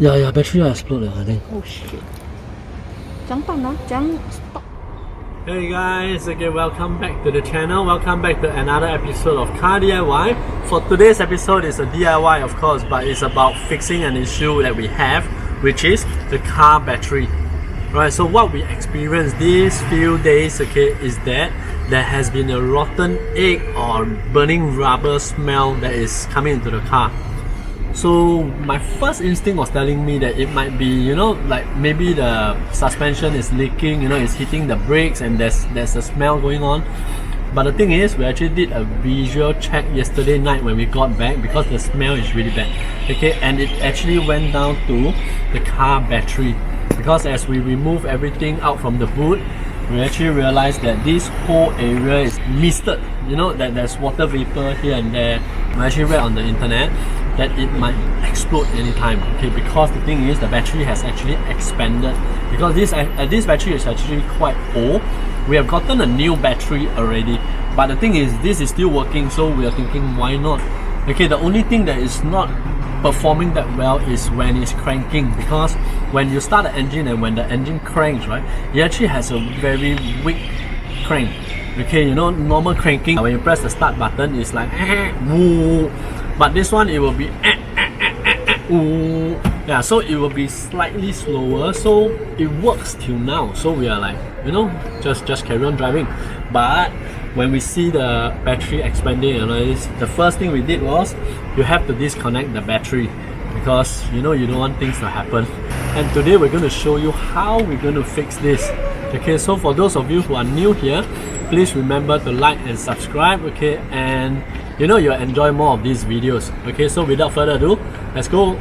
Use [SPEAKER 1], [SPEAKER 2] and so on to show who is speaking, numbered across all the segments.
[SPEAKER 1] Yeah, battery exploded, I think.
[SPEAKER 2] Oh shit. Jangan pan lah, jangan stop.
[SPEAKER 1] Hey guys, okay, welcome back to the channel. Welcome back to another episode of Car DIY. For today's episode, it's a DIY of course, but it's about fixing an issue that we have, which is the car battery. Right, so what we experienced these few days, okay, is that there has been a rotten egg or burning rubber smell that is coming into the car. So my first instinct was telling me that it might be, you know, like maybe the suspension is leaking, you know, it's hitting the brakes and there's a smell going on. But the thing is, we actually did a visual check yesterday night when we got back because the smell is really bad. Okay, and it actually went down to the car battery. Because as we remove everything out from the boot, we actually realized that this whole area is misted. You know, that there's water vapor here and there. I actually read on the internet that it might explode anytime. Okay, because the thing is, the battery has actually expanded. Because this battery is actually quite old. We have gotten a new battery already, but the thing is, this is still working, so we are thinking, why not? Okay, the only thing that is not performing that well is when it's cranking, because when you start the engine and when the engine cranks, right, it actually has a very weak crank. Okay, you know, normal cranking, when you press the start button, it's like woo, but this one it will be woo. Yeah, so it will be slightly slower, so it works till now. So we are like, you know, just carry on driving. But when we see the battery expanding and all this, the first thing we did was you have to disconnect the battery, because you know you don't want things to happen. And today we're going to show you how we're going to fix this. Okay, so for those of you who are new here, please remember to like and subscribe. Okay, and you know you'll enjoy more of these videos. Okay, so without further ado, let's go.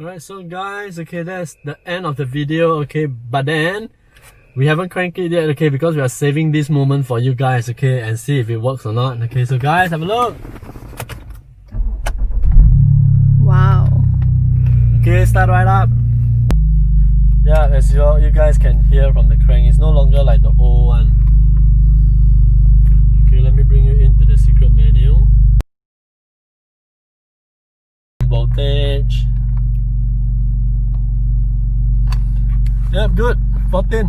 [SPEAKER 1] Alright, so guys, okay, that's the end of the video, okay, but then we haven't cranked it yet, okay, because we are saving this moment for you guys, okay, and see if it works or not. Okay, so guys, have a look.
[SPEAKER 2] Wow.
[SPEAKER 1] Okay, start right up. Yeah, as you guys can hear from the crank, it's no longer like the old one. Okay, let me bring you into the secret menu. Voltage. Yep, good. 14.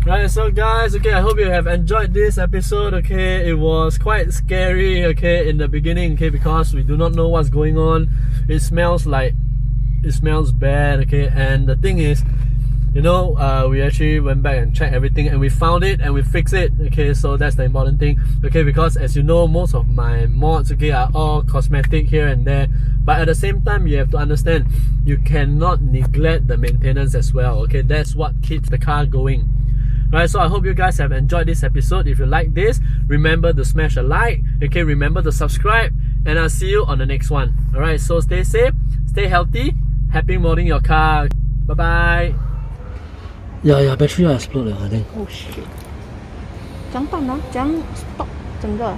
[SPEAKER 1] Right, so guys, okay, I hope you have enjoyed this episode, okay. It was quite scary, okay, in the beginning, okay, because we do not know what's going on. It smells bad, okay, and the thing is, you know, we actually went back and checked everything and we found it and we fixed it, okay, so that's the important thing, okay, because as you know, most of my mods, okay, are all cosmetic here and there, but at the same time, you have to understand, you cannot neglect the maintenance as well, okay, that's what keeps the car going. Right, so I hope you guys have enjoyed this episode. If you like this, remember to smash a like, okay, remember to subscribe, and I'll see you on the next one. Alright, so stay safe, stay healthy, happy modding your car. Bye bye. Yeah, battery exploded, I think.
[SPEAKER 2] Oh shit. 怎样办啊？怎样 stop 整个？